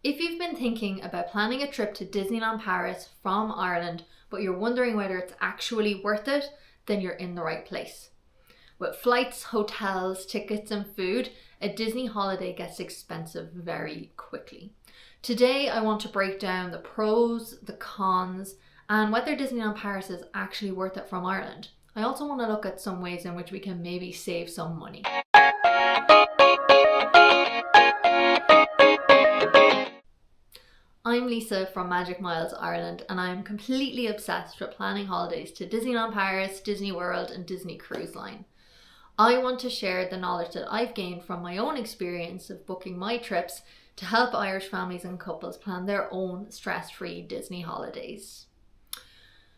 If you've been thinking about planning a trip to Disneyland Paris from Ireland, but you're wondering whether it's actually worth it, then you're in the right place. With flights, hotels, tickets, and food, a Disney holiday gets expensive very quickly. Today, I want to break down the pros, the cons, and whether Disneyland Paris is actually worth it from Ireland. I also want to look at some ways in which we can maybe save some money. I'm Lisa from Magic Miles Ireland, and I'm completely obsessed with planning holidays to Disneyland Paris, Disney World, and Disney Cruise Line. I want to share the knowledge that I've gained from my own experience of booking my trips to help Irish families and couples plan their own stress-free Disney holidays.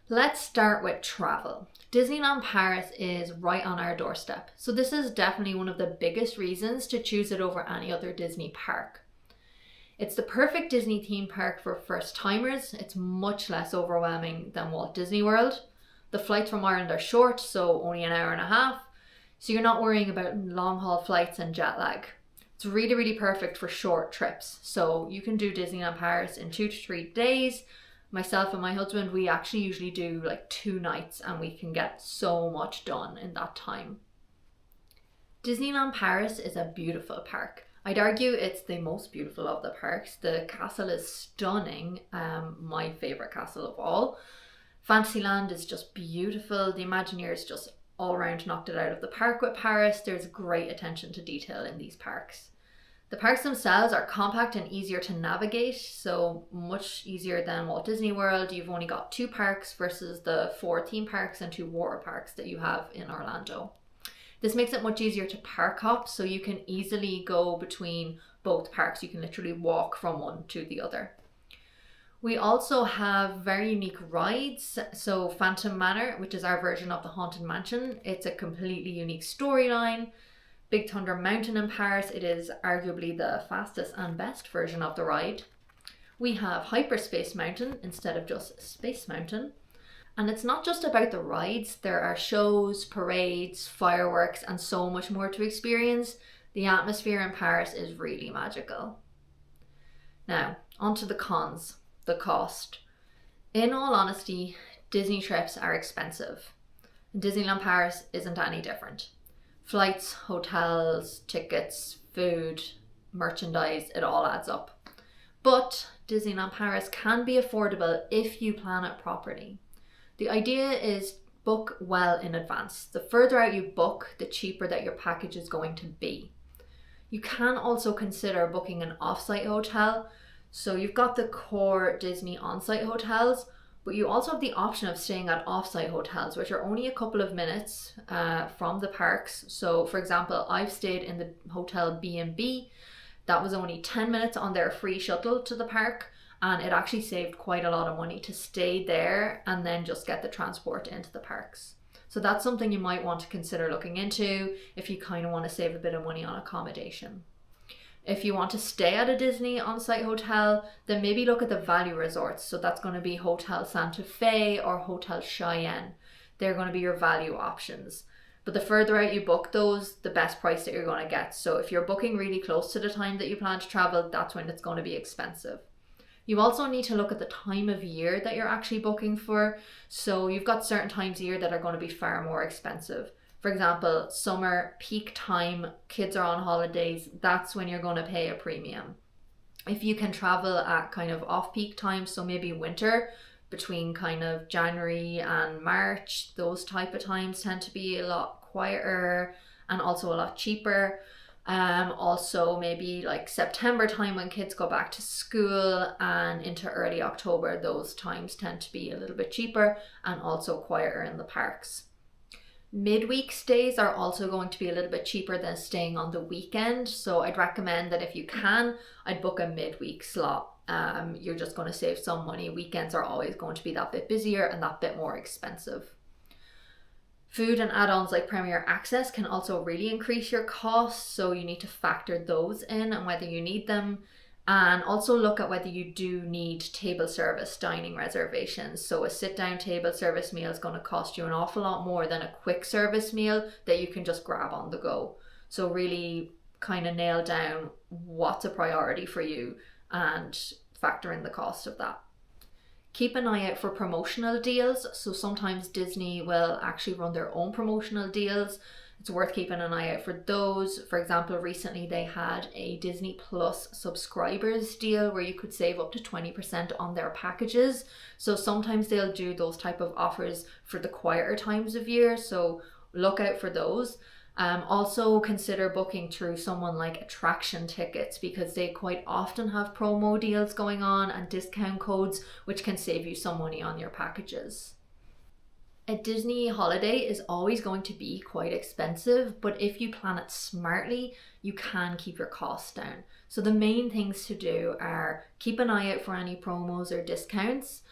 Let's start with travel. Disneyland Paris is right on our doorstep, so this is definitely one of the biggest reasons to choose it over any other Disney park. It's the perfect Disney theme park for first timers. It's much less overwhelming than Walt Disney World. The flights from Ireland are short, so only an hour and a half. So you're not worrying about long haul flights and jet lag. It's really perfect for short trips. So you can do Disneyland Paris in 2 to 3 days. Myself and my husband, we actually usually do like 2 nights and we can get so much done in that time. Disneyland Paris is a beautiful park. I'd argue it's the most beautiful of the parks. The castle is stunning, my favourite castle of all. Fantasyland is just beautiful. The Imagineers just all around knocked it out of the park with Paris. There's great attention to detail in these parks. The parks themselves are compact and easier to navigate, so much easier than Walt Disney World. You've only got 2 parks versus the 4 theme parks and 2 water parks that you have in Orlando. This makes it much easier to park hop, so you can easily go between both parks. You can literally walk from one to the other. We also have very unique rides. So Phantom Manor, which is our version of the Haunted Mansion, it's a completely unique storyline. Big Thunder Mountain in Paris, it is arguably the fastest and best version of the ride. We have Hyperspace Mountain instead of just Space Mountain. And it's not just about the rides, there are shows, parades, fireworks, and so much more to experience. The atmosphere in Paris is really magical. Now, onto the cons, the cost. In all honesty, Disney trips are expensive. Disneyland Paris isn't any different. Flights, hotels, tickets, food, merchandise, it all adds up. But Disneyland Paris can be affordable if you plan it properly. The idea is book well in advance. The further out you book, the cheaper that your package is going to be. You can also consider booking an off-site hotel. So you've got the core Disney on-site hotels, but you also have the option of staying at off-site hotels, which are only a couple of minutes from the parks. So for example, I've stayed in the hotel B&B. That was only 10 minutes on their free shuttle to the park. And it actually saved quite a lot of money to stay there and then just get the transport into the parks. So that's something you might want to consider looking into if you kind of want to save a bit of money on accommodation. If you want to stay at a Disney on-site hotel, then maybe look at the value resorts. So that's going to be Hotel Santa Fe or Hotel Cheyenne. They're going to be your value options. But the further out you book those, the best price that you're going to get. So if you're booking really close to the time that you plan to travel, that's when it's going to be expensive. You also need to look at the time of year that you're actually booking for. So you've got certain times of year that are going to be far more expensive. For example, summer, peak time, kids are on holidays, that's when you're going to pay a premium. If you can travel at kind of off-peak times, so maybe winter, between kind of January and March, those type of times tend to be a lot quieter and also a lot cheaper. Also maybe like September time when kids go back to school and into early October, those times tend to be a little bit cheaper and also quieter in the parks. Midweek stays are also going to be a little bit cheaper than staying on the weekend. So I'd recommend that if you can, I'd book a midweek slot. You're just going to save some money. Weekends are always going to be that bit busier and that bit more expensive. Food and add-ons like Premier Access can also really increase your costs, so you need to factor those in and whether you need them. And also look at whether you do need table service dining reservations. So a sit-down table service meal is going to cost you an awful lot more than a quick service meal that you can just grab on the go. So really kind of nail down what's a priority for you and factor in the cost of that. Keep an eye out for promotional deals. So sometimes Disney will actually run their own promotional deals. It's worth keeping an eye out for those. For example, recently they had a Disney Plus subscribers deal where you could save up to 20% on their packages. So sometimes they'll do those type of offers for the quieter times of year. So look out for those. Also consider booking through someone like Attraction Tickets, because they quite often have promo deals going on and discount codes, which can save you some money on your packages. A Disney holiday is always going to be quite expensive, but if you plan it smartly, you can keep your costs down. So the main things to do are keep an eye out for any promos or discounts.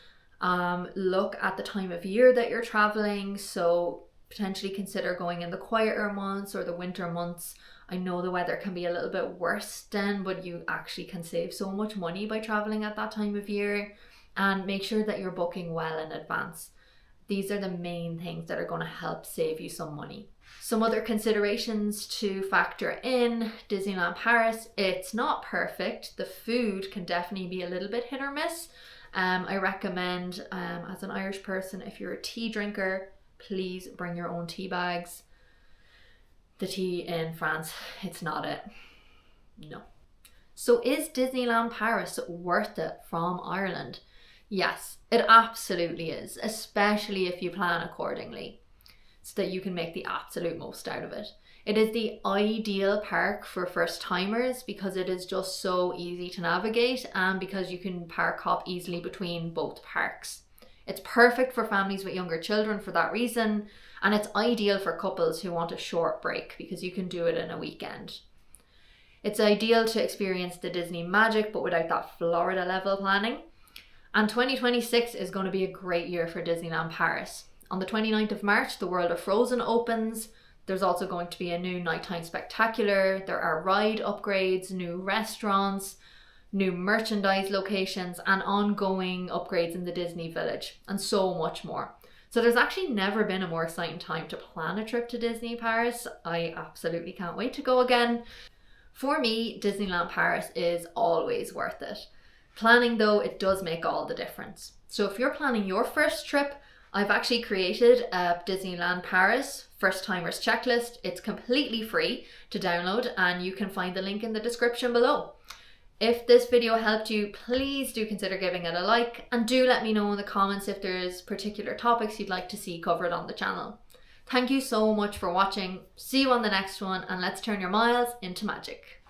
Look at the time of year that you're traveling. So potentially consider going in the quieter months or the winter months. I know the weather can be a little bit worse then, but you actually can save so much money by traveling at that time of year. And make sure that you're booking well in advance. These are the main things that are going to help save you some money. Some other considerations to factor in: Disneyland Paris, it's not perfect. The food can definitely be a little bit hit or miss. I recommend, as an Irish person, if you're a tea drinker, please bring your own tea bags. The tea in France, it's not it. No. So is Disneyland Paris worth it from Ireland? Yes, it absolutely is, especially if you plan accordingly so that you can make the absolute most out of it. It is the ideal park for first timers because it is just so easy to navigate and because you can park hop easily between both parks. It's perfect for families with younger children for that reason, and it's ideal for couples who want a short break because you can do it in a weekend. It's ideal to experience the Disney magic but without that Florida level planning. And 2026 is going to be a great year for Disneyland Paris. On the 29th of March, the World of Frozen opens. There's also going to be a new nighttime spectacular. There are ride upgrades, new restaurants, new merchandise locations, and ongoing upgrades in the Disney Village, and so much more. So there's actually never been a more exciting time to plan a trip to Disney Paris. I absolutely can't wait to go again. For me, Disneyland Paris is always worth it. Planning though, it does make all the difference. So if you're planning your first trip, I've actually created a Disneyland Paris first timers checklist. It's completely free to download and you can find the link in the description below. If this video helped you, please do consider giving it a like, and do let me know in the comments if there's particular topics you'd like to see covered on the channel. Thank you so much for watching. See you on the next one, and let's turn your miles into magic.